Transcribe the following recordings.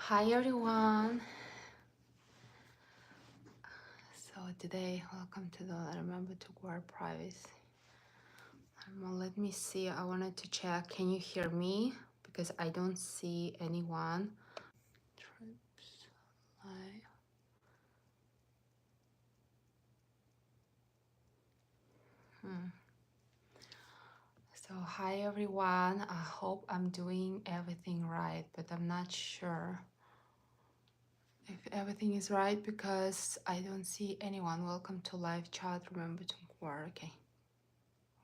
Hi everyone. So today, welcome to the Remember to Guard Privacy. Let me see. I wanted to check. Can you hear me? Because I don't see anyone. Trips live. So hi everyone. I hope I'm doing everything right, but I'm not sure if everything is right because I don't see anyone. Welcome to live chat. Remember to guard. Okay.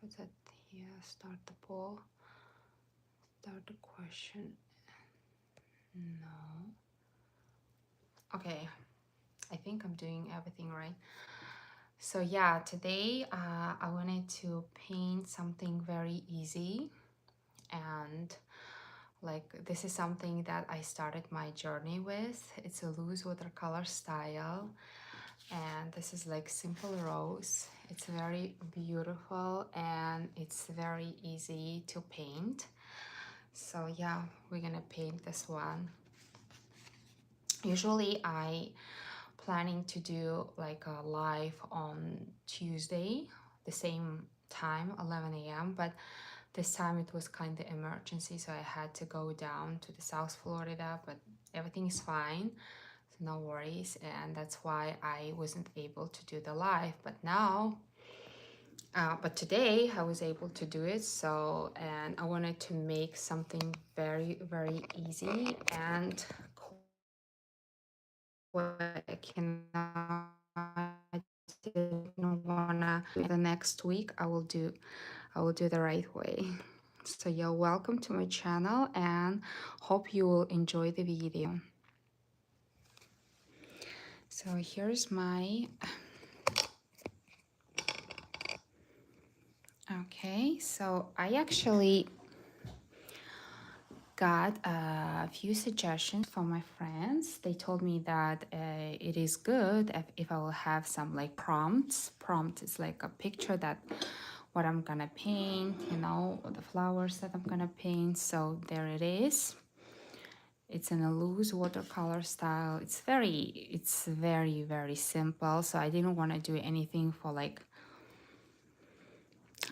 What's that here? Start the poll. Start the question. No. Okay, I think I'm doing everything right. So yeah, today I wanted to paint something very easy, and like this is something that I started my journey with. It's a loose watercolor style, and this is like simple rose. It's very beautiful and it's very easy to paint. So yeah, we're gonna paint this one. Usually I planning to do like a live on Tuesday, the same time, 11 a.m. But this time it was kind of emergency, so I had to go down to the South Florida, but everything is fine, so no worries. And that's why I wasn't able to do the live. But now, but today I was able to do it. So, and I wanted to make something very, very easy and quick, you know. I didn't wanna the next week I will do the right way. So you're welcome to my channel and hope you will enjoy the video. So here's my okay, so I actually got a few suggestions from my friends. They told me that it is good if I will have some like prompts. Prompt is like a picture that what I'm gonna paint, you know, the flowers that I'm gonna paint. So there it is. It's in a loose watercolor style. It's very, very simple. So I didn't want to do anything for like,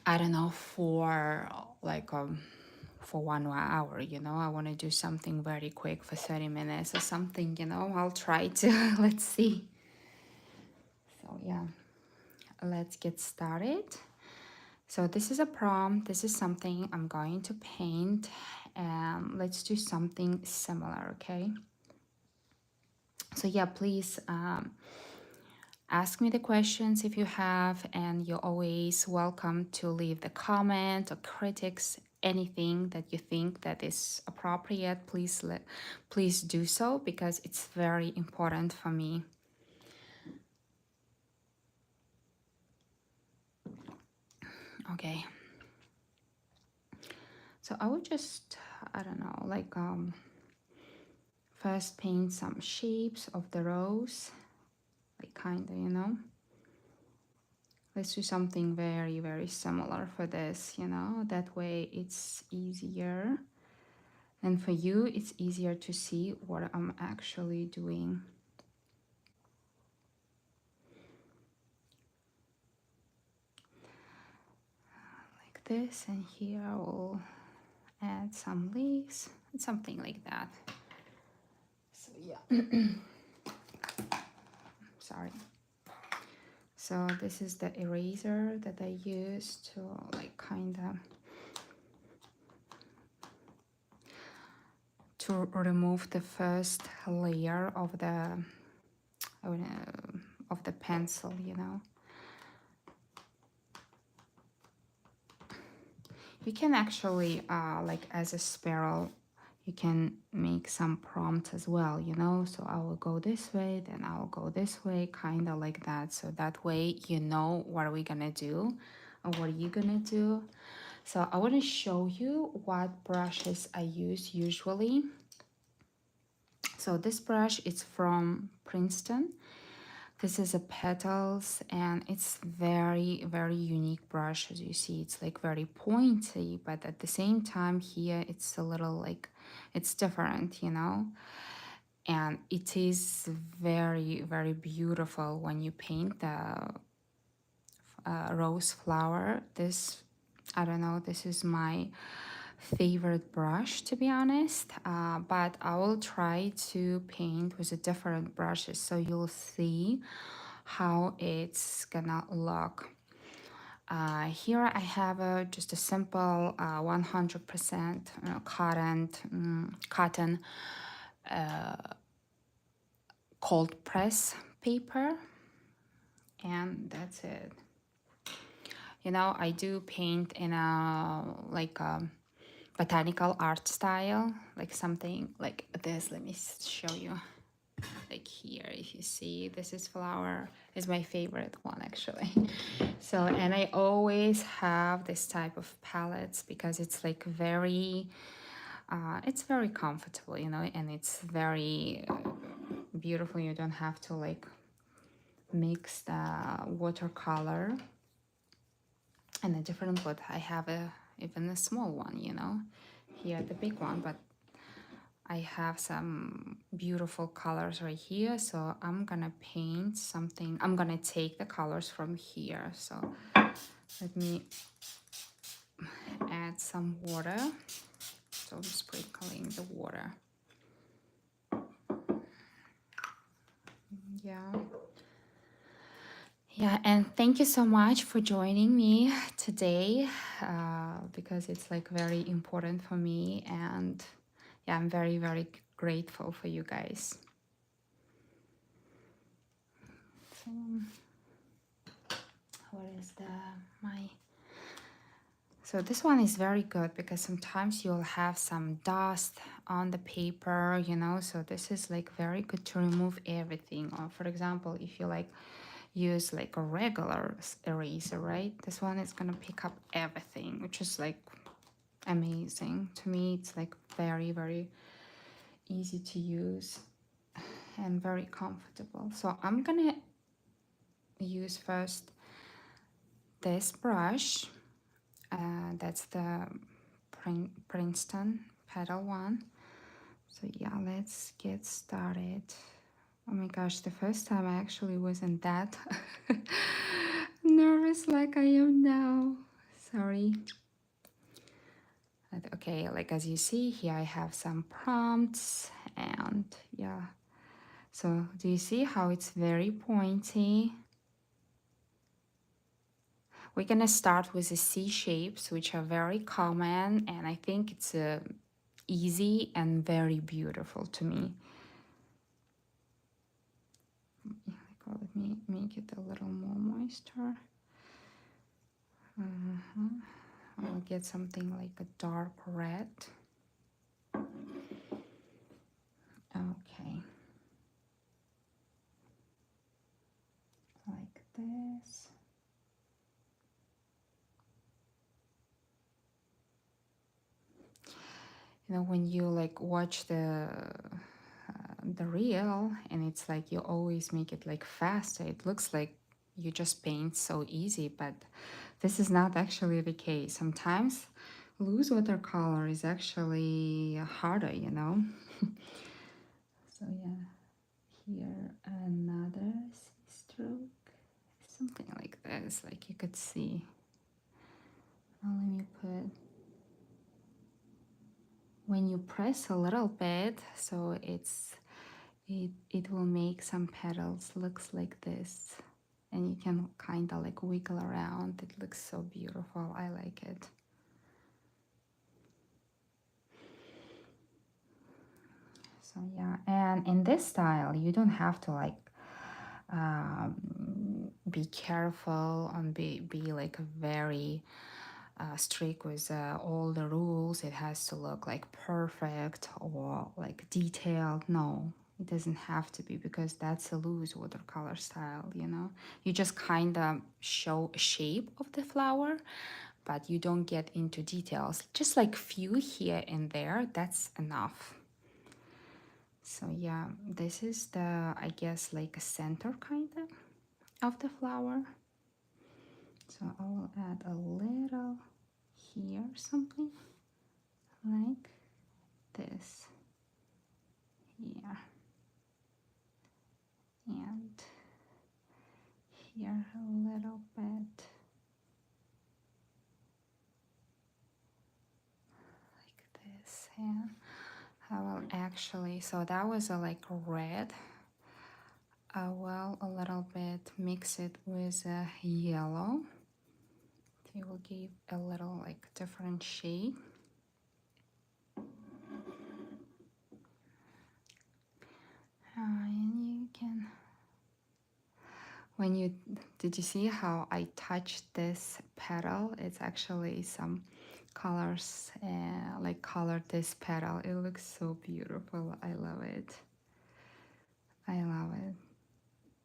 I don't know, for like for 1 hour, you know. I want to do something very quick for 30 minutes or something, you know. I'll try to. Let's see. So yeah, let's get started. So this is a prompt. This is something I'm going to paint, and let's do something similar, okay? So yeah, please ask me the questions if you have, and you're always welcome to leave the comment or critics, anything that you think that is appropriate. Please do so, because it's very important for me. Okay, so I would just, I don't know, like first paint some shapes of the rose, like kind of, you know. Let's do something very, very similar for this, you know, that way it's easier. And for you, it's easier to see what I'm actually doing. Like this, and here I will add some leaves, something like that. So yeah, sorry. So this is the eraser that I use to like kind of to remove the first layer of the pencil, you know. You can actually like as a spiral, you can make some prompts as well, you know. So I will go this way, then I will go this way, kind of like that. So that way you know what are we gonna do or what are you gonna do. So I want to show you what brushes I use usually. So this brush is from Princeton. This is a petals, and it's very, very unique brush. As you see, it's like very pointy, but at the same time here it's a little like, it's different, you know. and it is very, very beautiful when you paint the rose flower. This, I don't know, this is my favorite brush, to be honest, but I will try to paint with a different brushes so you'll see how it's gonna look. Here I have just a simple 100% cotton cold press paper, and that's it. You know, I do paint in a like a botanical art style, like something like this. Let me show you. Like here, if you see, this is flower, is my favorite one actually. So, and I always have this type of palettes because it's like very it's very comfortable, you know, and it's very beautiful. You don't have to like mix the watercolor and a different, but I have a even a small one, you know, here the big one, but I have some beautiful colors right here, so I'm gonna paint something. I'm gonna take the colors from here, so let me add some water. So I'm sprinkling the water. Yeah. Yeah, and thank you so much for joining me today, because it's like very important for me, and yeah, I'm very, very grateful for you guys. So, what is my... So this one is very good because sometimes you'll have some dust on the paper, you know, so this is like very good to remove everything. Or for example, if you like use like a regular eraser, right? This one is gonna pick up everything, which is like amazing. To me, it's like very, very easy to use and very comfortable. So I'm gonna use first this brush. That's the Princeton petal one. So yeah, let's get started. Oh my gosh, the first time I actually wasn't that nervous like I am now. Sorry. But okay, like as you see here, I have some prompts, and yeah. So do you see how it's very pointy? We're gonna start with the C shapes, which are very common, and I think it's easy and very beautiful to me. Let me make it a little more moisture. I'll get something like a dark red. Okay. Like this. You know, when you like watch the reel, and it's like you always make it like faster, it looks like you just paint so easy, but this is not actually the case. Sometimes loose watercolor is actually harder, you know. So yeah, here another stroke, something like this, like you could see. Now let me put, when you press a little bit, so it will make some petals looks like this, and you can kind of like wiggle around. It looks so beautiful. I like it. So yeah, and in this style you don't have to like be careful and be like very strict with all the rules. It has to look like perfect or like detailed. No, it doesn't have to be, because that's a loose watercolor style, you know. You just kind of show a shape of the flower, but you don't get into details. Just like few here and there, that's enough. So yeah, this is the, I guess, like a center kind of the flower. So I will add a little here, something like this here. here a little bit. Like this, yeah. I will actually, so that was a like red. I will a little bit mix it with a yellow. It will give a little like different shade. And you can, when you, did you see how I touched this petal? It's actually some colors, like colored this petal. It looks so beautiful. I love it. I love it.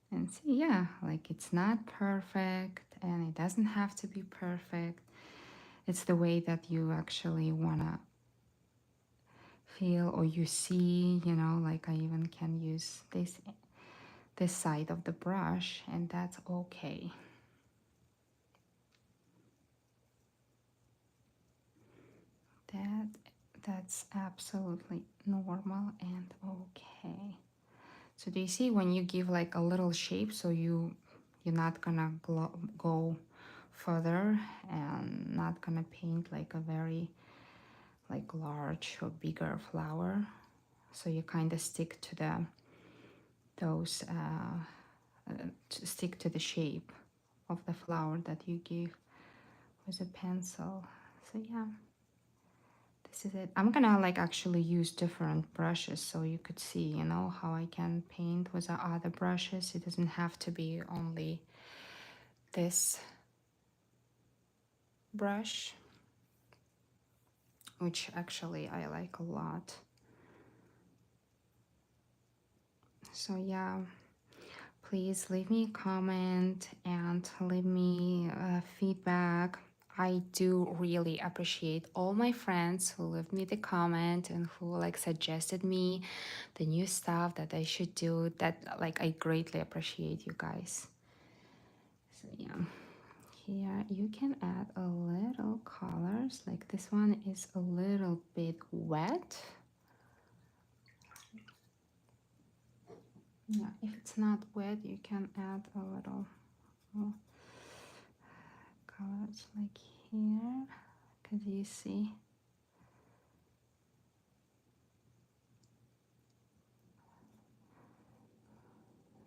And see, yeah, like it's not perfect and it doesn't have to be perfect. It's the way that you actually wanna feel or you see, you know, like I even can use this side of the brush and that's okay. That that's absolutely normal and okay. So do you see when you give like a little shape, so you're not gonna go further and not gonna paint like a very like large or bigger flower. So you kind of stick to the those stick to the shape of the flower that you give with a pencil. So yeah, this is it. I'm gonna like actually use different brushes so you could see, you know, how I can paint with the other brushes. It doesn't have to be only this brush, which actually I like a lot. So yeah, please leave me a comment and leave me feedback. I do really appreciate all my friends who left me the comment and who like suggested me the new stuff that I should do. That like I greatly appreciate you guys. So yeah, here you can add a little colors. Like this one is a little bit wet. Yeah, if it's not wet, you can add a little colors like here. Could you see?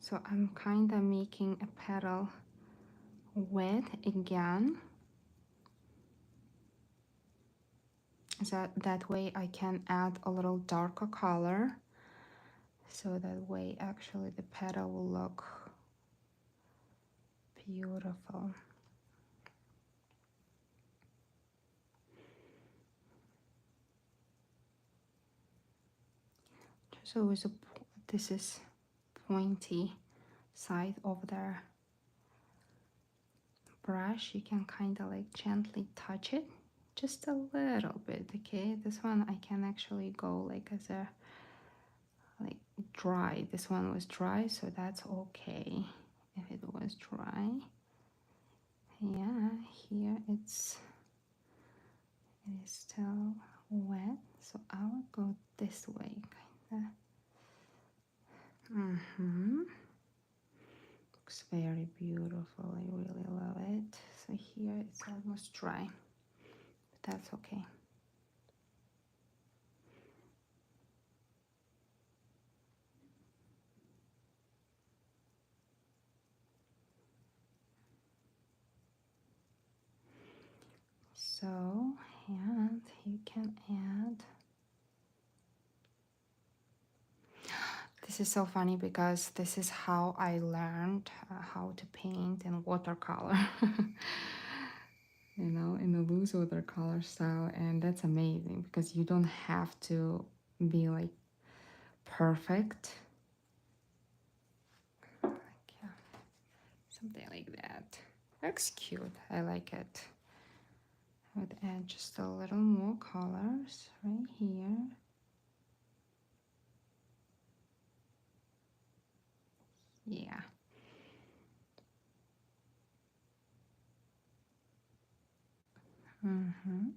So I'm kind of making a petal wet again. So that way I can add a little darker color. So that way actually the petal will look beautiful. So with a, this is pointy side of the brush, you can kind of like gently touch it just a little bit. Okay, this one I can actually go like as a like dry. This one was dry, so that's okay if it was dry. Yeah, here it is still wet, so I will go this way kind of. Looks very beautiful. I really love it. So here it's almost dry, but that's okay. So, and you can add, this is so funny because this is how I learned how to paint in watercolor. You know, in the loose watercolor style, and that's amazing because you don't have to be like perfect. Like, yeah, something like that. Looks cute. I like it. I would add just a little more colors right here. Yeah. Mm-hmm.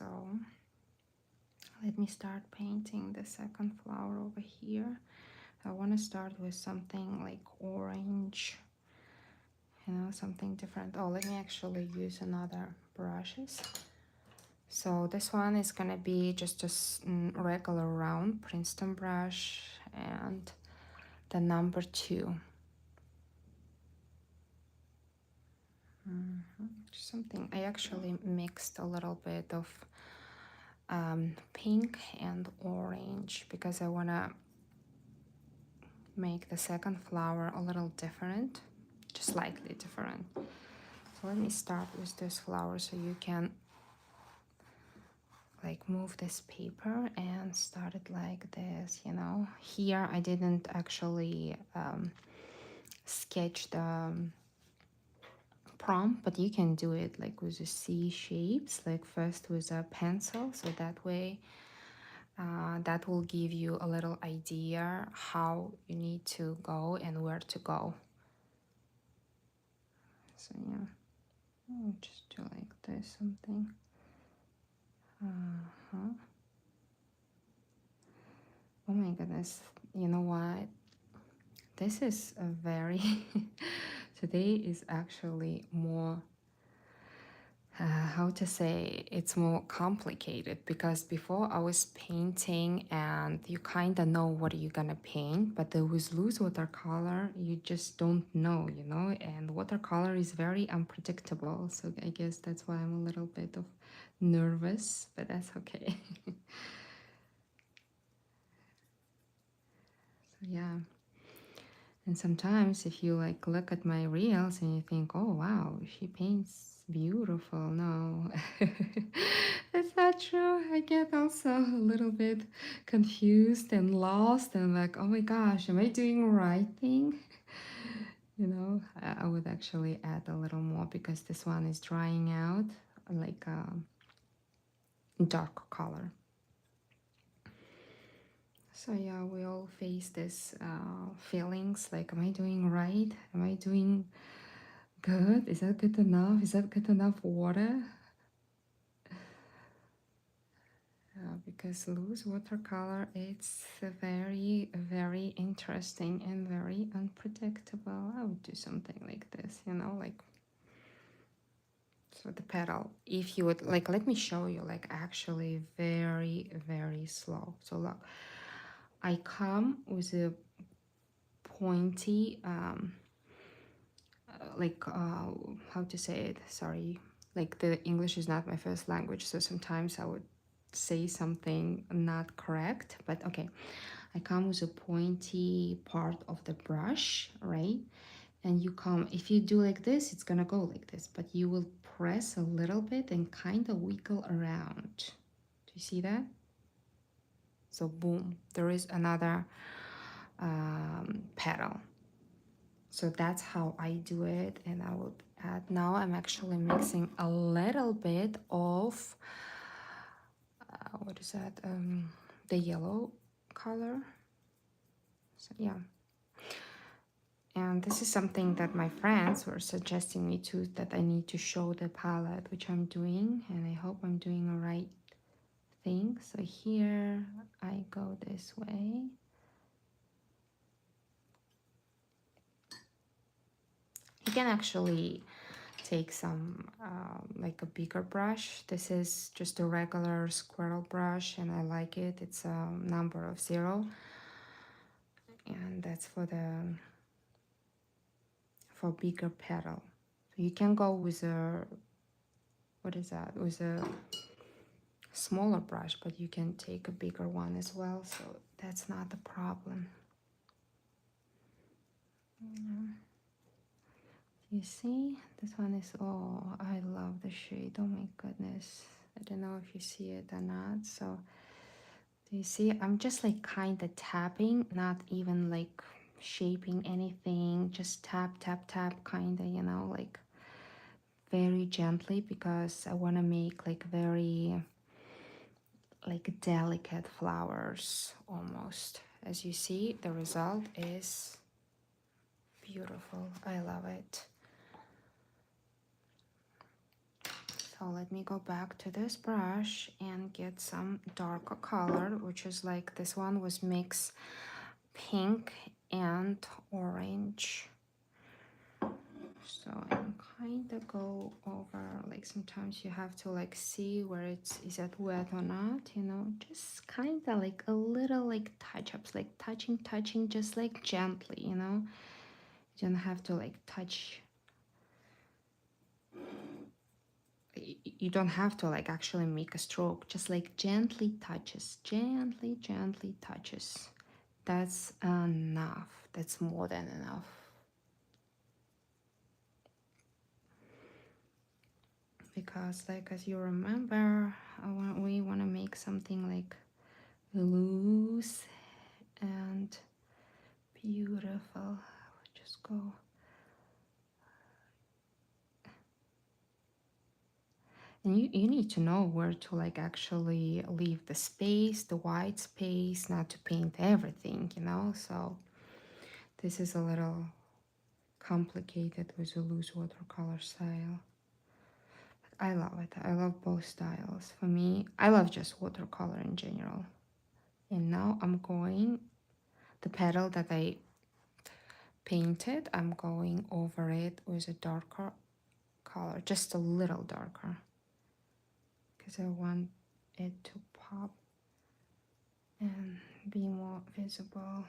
So let me start painting the second flower over here. I want to start with something like orange, you know, something different. Oh, let me actually use another brushes. So this one is gonna be just a regular round Princeton brush and the number 2. Something I actually mixed a little bit of pink and orange because I wanna make the second flower a little different, just slightly different. So let me start with this flower so you can like move this paper and start it like this, you know. Here I didn't actually sketch the prompt, but you can do it like with the C shapes, like first with a pencil, so that way that will give you a little idea how you need to go and where to go. So yeah, I'll just do like this, something. Oh my goodness, you know what? This is a very, today is actually more, how to say, it's more complicated because before I was painting and you kind of know what you're gonna paint, but with loose watercolor, you just don't know, you know, and watercolor is very unpredictable. So I guess that's why I'm a little bit of nervous, but that's okay. So yeah. And sometimes if you like look at my reels and you think, oh wow, she paints beautiful. No, that's not true. I get also a little bit confused and lost and like, oh my gosh, am I doing the right thing? You know, I would actually add a little more because this one is drying out like a dark color. So yeah, we all face this feelings like, am I doing right? Am I doing good? Is that good enough? Is that good enough water? Because loose watercolor, it's very, very interesting and very unpredictable. I would do something like this, you know, like so the petal. If you would like, let me show you, like actually very, very slow. So look, I come with a pointy like how to say it, sorry, like the English is not my first language, so sometimes I would say something not correct, but okay. I come with a pointy part of the brush, right? And you come, if you do like this, it's gonna go like this, but you will press a little bit and kind of wiggle around. Do you see that? So boom, there is another petal. So that's how I do it, and I will add, now I'm actually mixing a little bit of, what is that, the yellow color. So yeah. And this is something that my friends were suggesting me to, that I need to show the palette, which I'm doing, and I hope I'm doing the right thing. So here I go this way. You can actually take some like a bigger brush. This is just a regular squirrel brush and I like it. It's a number of 0, and that's for bigger petal. So you can go with a, what is that, with a smaller brush, but you can take a bigger one as well, so that's not the problem. You see, this one is, oh, I love the shade. Oh my goodness, I don't know if you see it or not. So do you see, I'm just like kind of tapping, not even like shaping anything, just tap tap tap, kind of, you know, like very gently, because I want to make like very like delicate flowers almost. As you see, the result is beautiful. I love it. So So let me go back to this brush and get some darker color, which is like this one was mix pink and orange. So I'm kind of go over, like sometimes you have to like see where it's, is it wet or not, you know, just kind of like a little like touch-ups, like touching, just like gently, you know. You don't have to like touch, you don't have to like actually make a stroke, just like gently touches, gently touches. That's enough, that's more than enough. Because like as you remember, we want to make something like loose and beautiful. Just go. And you need to know where to like actually leave the space, the white space, not to paint everything, you know. So this is a little complicated with a loose watercolor style. But I love it. I love both styles. For me, I love just watercolor in general. And now I'm going, the petal that I painted, I'm going over it with a darker color, just a little darker, because I want it to pop and be more visible.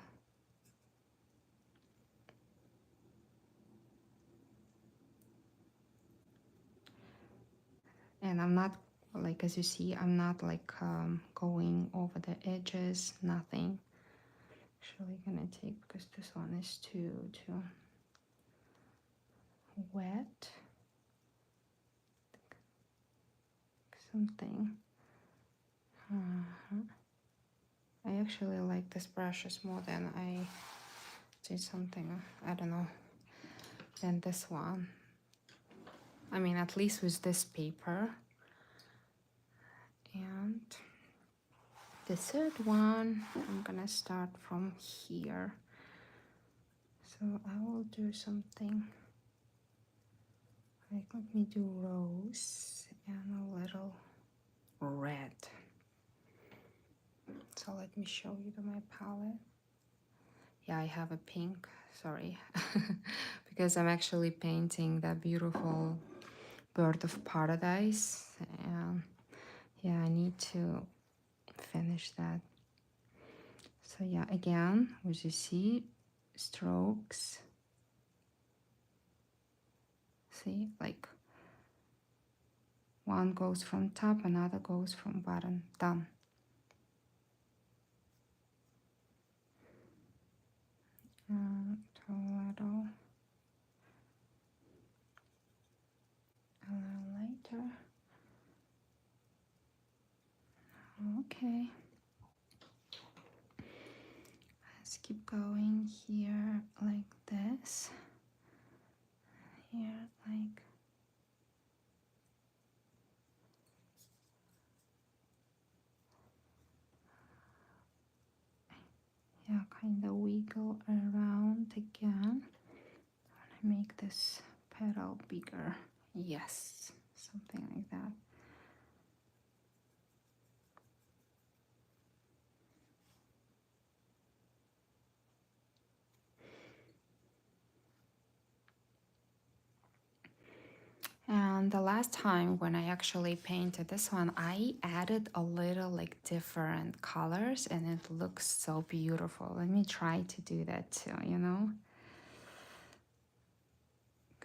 And I'm not, like as you see, I'm not like going over the edges, nothing. Actually gonna take, because this one is too wet, something. I actually like this brushes more than I did something, I don't know, than this one. I mean, at least with this paper. And the third one, I'm gonna start from here. So I will do something like, let me do rose and a little red. So let me show you my palette. Yeah, I have a pink, sorry, because I'm actually painting that beautiful bird of paradise. And yeah, I need to finish that. So yeah, again, as you see, strokes. See, like one goes from top, another goes from bottom, done. And a little later. Okay. Let's keep going here like this. Here, like. Yeah, kind of wiggle around again. I make this petal bigger. Yes, something like that. And the last time when I actually painted this one, I added a little like different colors and it looks so beautiful. Let me try to do that too, you know?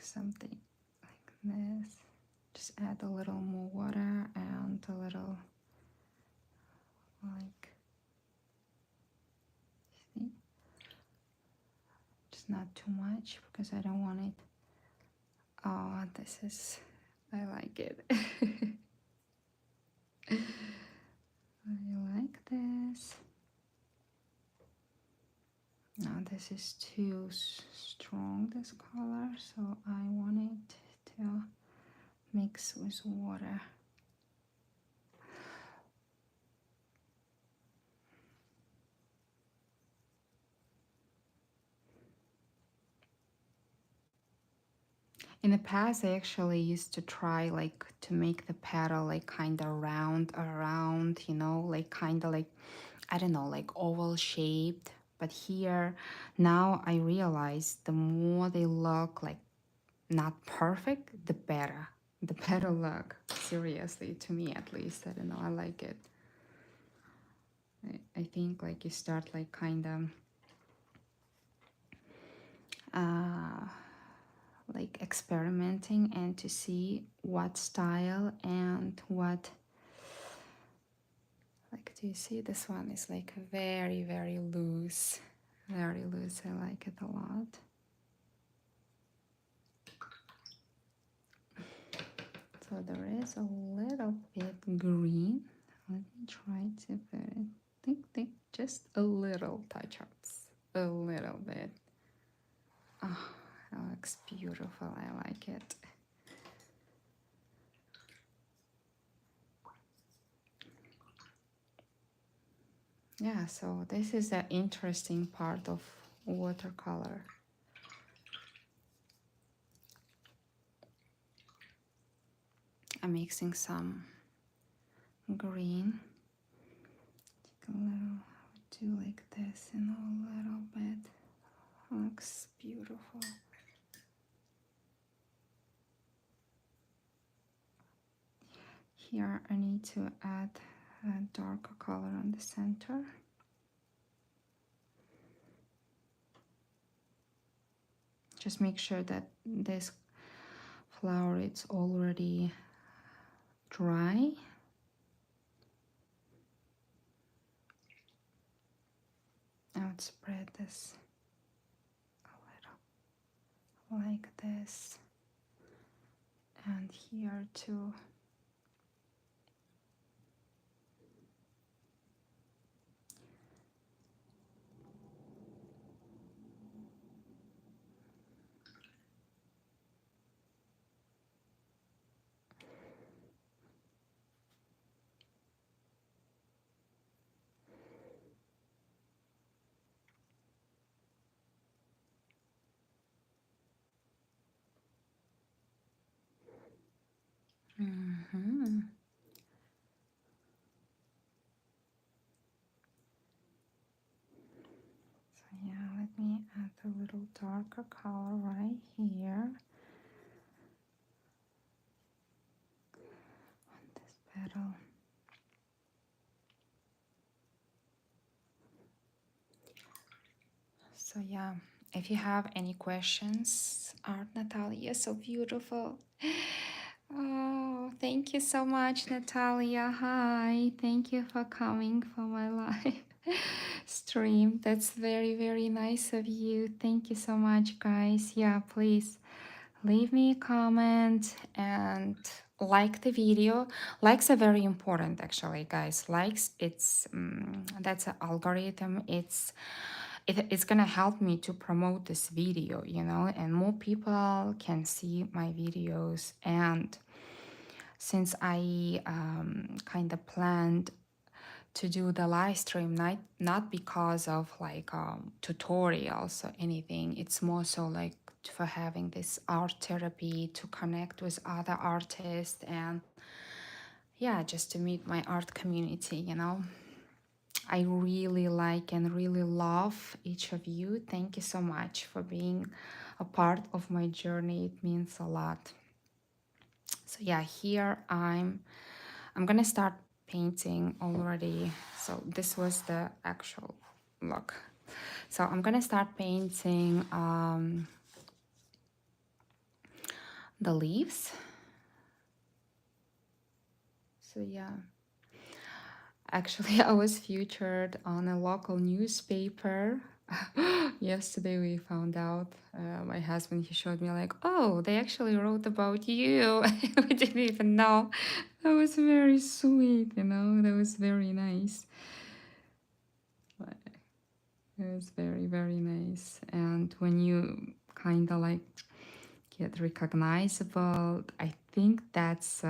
Something like this. Just add a little more water and a little like, see? Just not too much because I don't want it. Oh, this is, I like it. I like this. No, this is too strong, this color, so I want it to mix with water. In the past, I actually used to try like to make the petal like kind of round around, you know, like kind of like, I don't know, like oval shaped. But here, now I realize the more they look like not perfect, the better. The better look. Seriously, to me at least. I don't know, I like it. I think like you start like kind of like experimenting and to see what style and what, like, do you see this one is like very very loose, very loose. I like it a lot. So there is a little bit green. Let me try to put it, think just a little touch ups, a little bit. Oh, that looks beautiful. I like it. Yeah, so this is the interesting part of watercolor. I'm mixing some green. Take a little, do like this and a little bit. Looks beautiful. Here I need to add a darker color on the center. Just make sure that this flower it's already dry. I would spread this a little like this, and here too. Mm-hmm. So yeah, let me add a little darker color right here on this petal. So yeah, if you have any questions, Art Natalia, so beautiful. Oh, thank you so much, Natalia. Hi, thank you for coming for my live stream. That's very, very nice of you. Thank you so much, guys. Yeah, please leave me a comment and like the video. Likes are very important, actually, guys. Likes, it's that's an algorithm. It's gonna help me to promote this video, you know, and more people can see my videos. And since I kind of planned to do the live stream, not because of like tutorials or anything, it's more so like for having this art therapy, to connect with other artists, and yeah, just to meet my art community, you know. I really like and really love each of you. Thank you so much for being a part of my journey. It means a lot. So yeah, here I'm gonna start painting already. So this was the actual look. So I'm gonna start painting the leaves. So yeah, actually I was featured on a local newspaper. Yesterday we found out, my husband, he showed me like, oh, they actually wrote about you. We didn't even know. That was very sweet, you know, that was very nice. It was very, very nice. And when you kind of like get recognizable, I think that's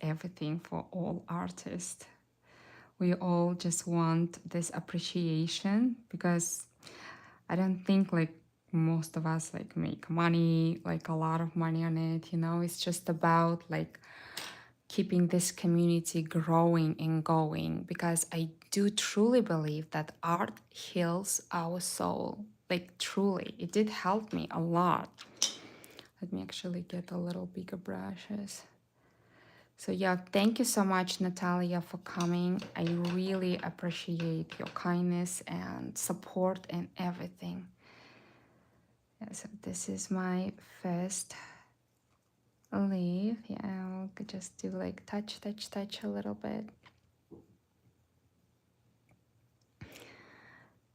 everything for all artists. We all just want this appreciation, because I don't think like most of us like make money, like a lot of money on it, you know. It's just about like keeping this community growing and going, because I do truly believe that art heals our soul. Like truly, it did help me a lot. Let me actually get a little bigger brushes. So yeah, thank you so much, Natalia, for coming. I really appreciate your kindness and support and everything. Yeah, so this is my first leaf. Yeah, I'll just do like touch, touch, touch a little bit.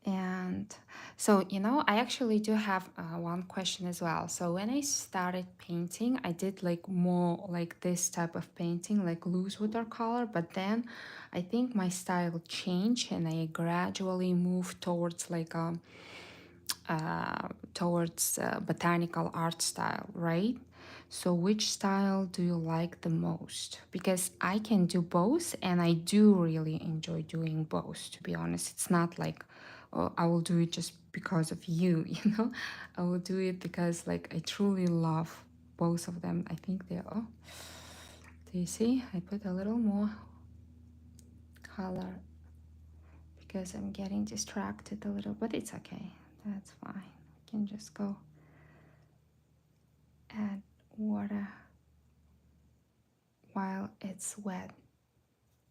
And so, you know, I actually do have one question as well. So when I started painting, I did like more like this type of painting, like loose watercolor. But then I think my style changed and I gradually moved towards like towards botanical art style, right? So which style do you like the most? Because I can do both and I do really enjoy doing both, to be honest. It's not like, oh, I will do it just because of you, you know? I will do it because like I truly love both of them. I think they're, oh, do you see? I put a little more color because I'm getting distracted a little, but it's okay. That's fine. I can just go add water while it's wet.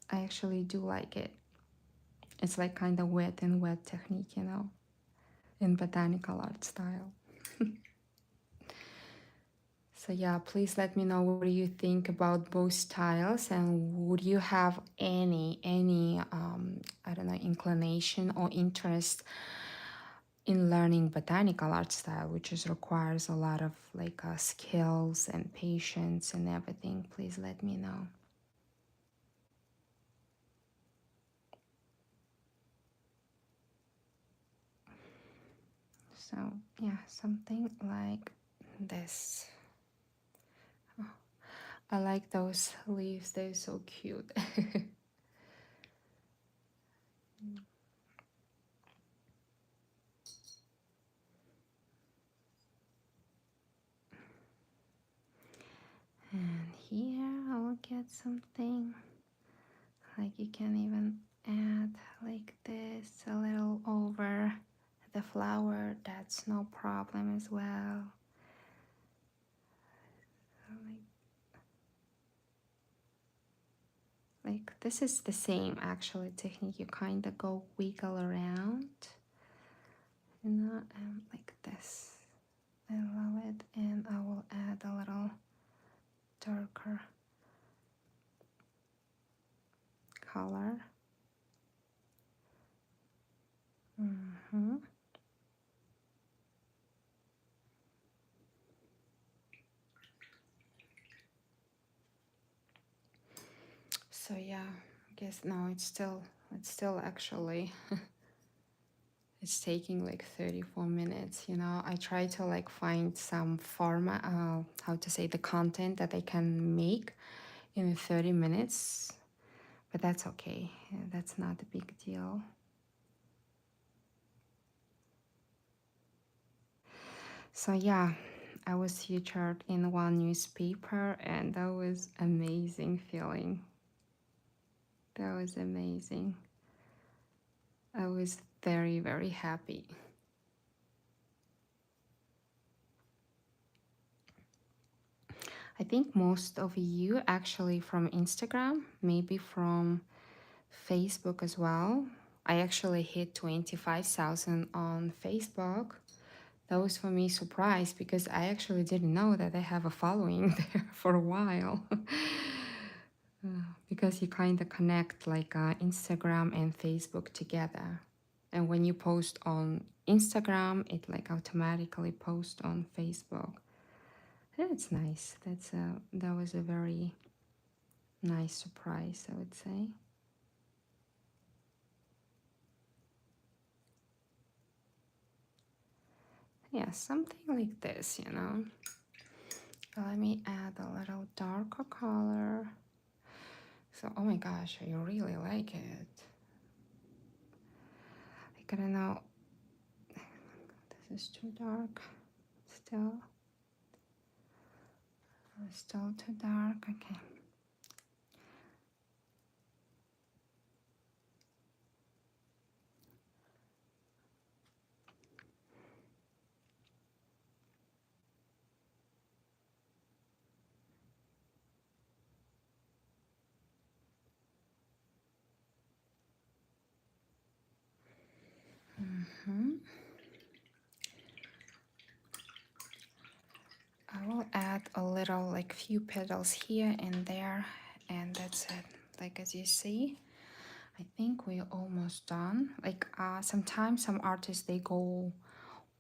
I actually do like it. It's like kind of wet and wet technique, you know, in botanical art style. So yeah, please let me know what do you think about both styles, and would you have any I don't know, inclination or interest in learning botanical art style, which is requires a lot of like skills and patience and everything. Please let me know. So yeah, something like this. Oh, I like those leaves, they're so cute. And here I'll get something like you can even add like this a little over the flower. That's no problem as well. Like this is the same actually technique. You kind of go wiggle around, you know, and like this. I love it, and I will add a little darker color. So yeah, I guess no, it's still actually it's taking like 34 minutes, you know. I try to like find some format, how to say, the content that I can make in 30 minutes, but that's okay. That's not a big deal. So yeah, I was featured in one newspaper and that was amazing feeling. That was amazing. I was very, very happy. I think most of you actually from Instagram, maybe from Facebook as well. I actually hit 25,000 on Facebook. That was for me surprise because I actually didn't know that I have a following there for a while. Because you kind of connect like Instagram and Facebook together. And when you post on Instagram, it like automatically posts on Facebook. That's nice. That was a very nice surprise, I would say. Yeah, something like this, you know. Let me add a little darker color. So, oh my gosh, I really like it. I gotta know. This is too dark. Still. Still too dark. Okay. I will add a little, like few petals here and there, and that's it. Like as you see, I think we're almost done. Like sometimes some artists they go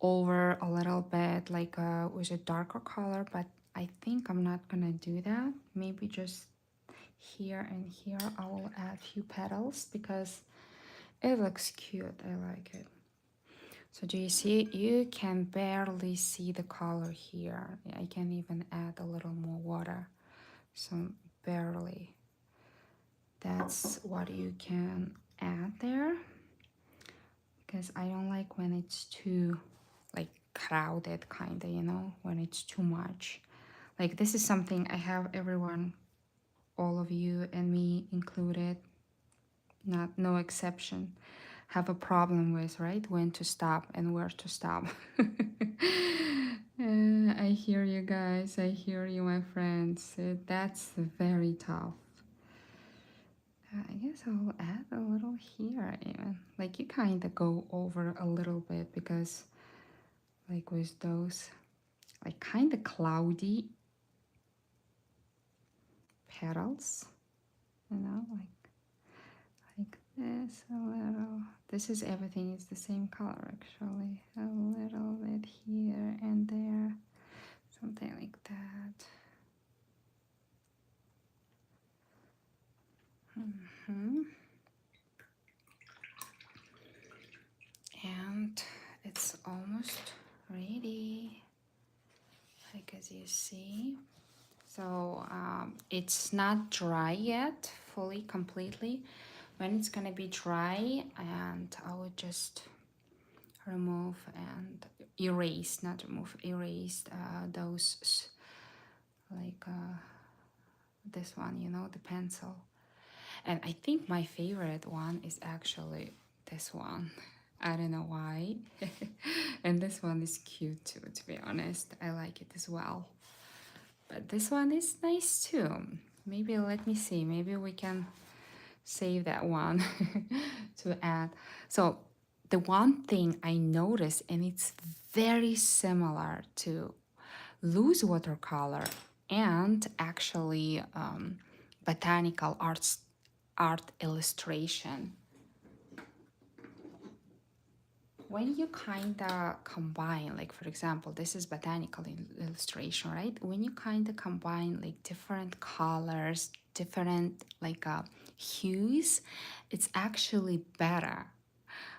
over a little bit, like with a darker color, but I think I'm not gonna do that. Maybe just here and here I will add few petals because it looks cute. I like it. So do you see? You can barely see the color here. I can even add a little more water. So barely. That's what you can add there. Because I don't like when it's too like crowded kind of, you know, when it's too much. Like this is something I have everyone, all of you and me included, not no exception, have a problem with, right? When to stop and where to stop. I hear you guys. I hear you, my friends. That's very tough. I guess I'll add a little here even. Like you kind of go over a little bit because like with those like kind of cloudy petals, you know, like this a little. This is everything is the same color actually. A little bit here and there, something like that. And it's almost ready, like as you see. So it's not dry yet, fully, completely. When it's gonna be dry, and I would just remove and erase, not remove, erase those, like this one, you know, the pencil. And I think my favorite one is actually this one. I don't know why. And this one is cute too, to be honest. I like it as well. But this one is nice too. Maybe let me see. Maybe we can save that one to add. So the one thing I noticed, and it's very similar to loose watercolor and actually botanical art illustration. When you kind of combine, like for example, this is botanical illustration, right? When you kind of combine like different colors, different like hues, it's actually better.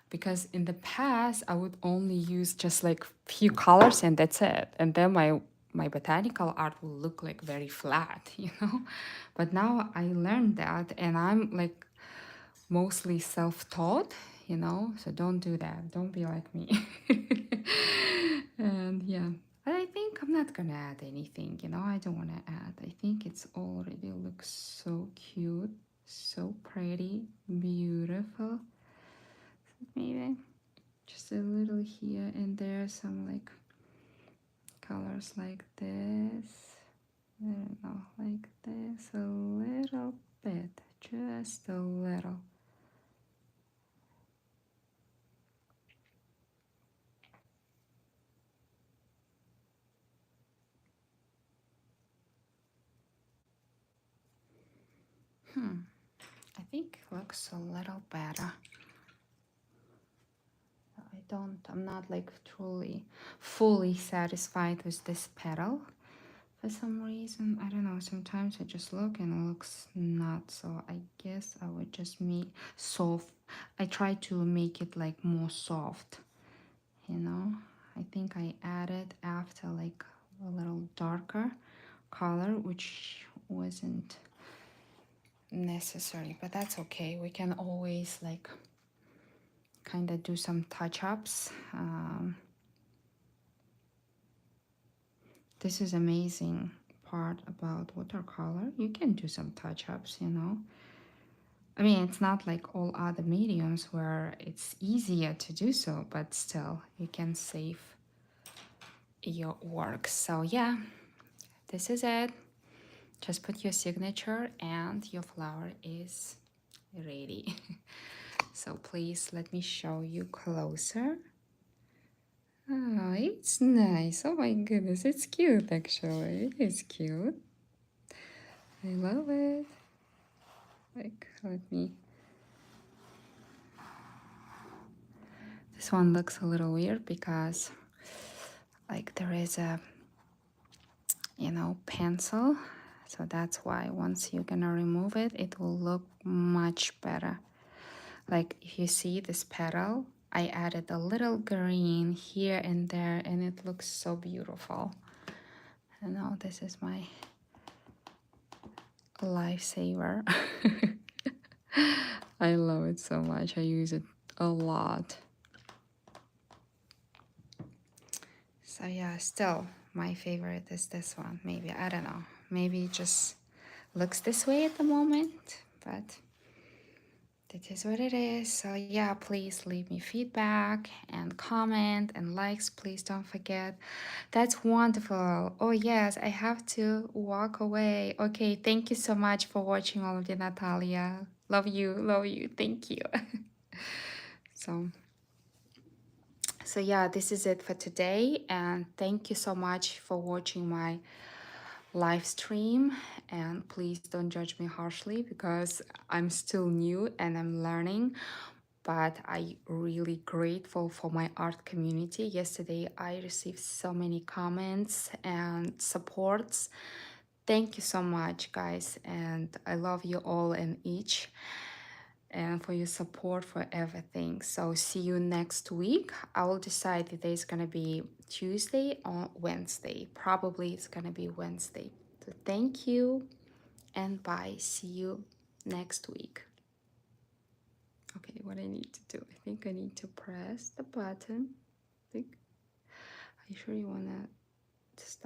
Because in the past, I would only use just like few colors and that's it. And then my botanical art will look like very flat, you know? But now I learned that and I'm like mostly self-taught, you know, so don't do that, don't be like me. And yeah, but I think I'm not gonna add anything, you know, I don't want to add. I think it's already looks so cute, so pretty, beautiful. Maybe just a little here and there, some like colors like this, I don't know, like this, a little bit, just a little. I think it looks a little better. I'm not like truly, fully satisfied with this petal for some reason. I don't know, sometimes I just look and it looks not, so I guess I would just make soft. I try to make it like more soft, you know. I think I added after like a little darker color, which wasn't necessary, but that's okay. We can always like kind of do some touch-ups. This is amazing part about watercolor. You can do some touch-ups, you know. I mean, it's not like all other mediums where it's easier to do so, but still, you can save your work. So yeah, this is it. Just put your signature and your flower is ready. So please let me show you closer. Oh, it's nice. Oh my goodness, it's cute actually. It is cute. I love it. Like, let me. This one looks a little weird because like there is a, you know, pencil. So that's why once you're gonna remove it, it will look much better. Like if you see this petal, I added a little green here and there and it looks so beautiful. And now this is my lifesaver. I love it so much. I use it a lot. So yeah, still my favorite is this one. Maybe, I don't know. Maybe it just looks this way at the moment, but it is what it is. So yeah, please leave me feedback and comment and likes. Please don't forget. That's wonderful. Oh yes, I have to walk away. Okay, thank you so much for watching all of you, Natalia. Love you, love you. Thank you. So yeah, this is it for today, and thank you so much for watching my live stream. And please don't judge me harshly because I'm still new and I'm learning, but I really grateful for my art community. Yesterday I received so many comments and supports. Thank you so much, guys, and I love you all and each, and for your support for everything. So see you next week. I will decide if there's gonna be Tuesday or Wednesday. Probably it's gonna be Wednesday. So thank you and bye. See you next week. Okay, what I need to do, I think I need to press the button. Are you sure you wanna stop?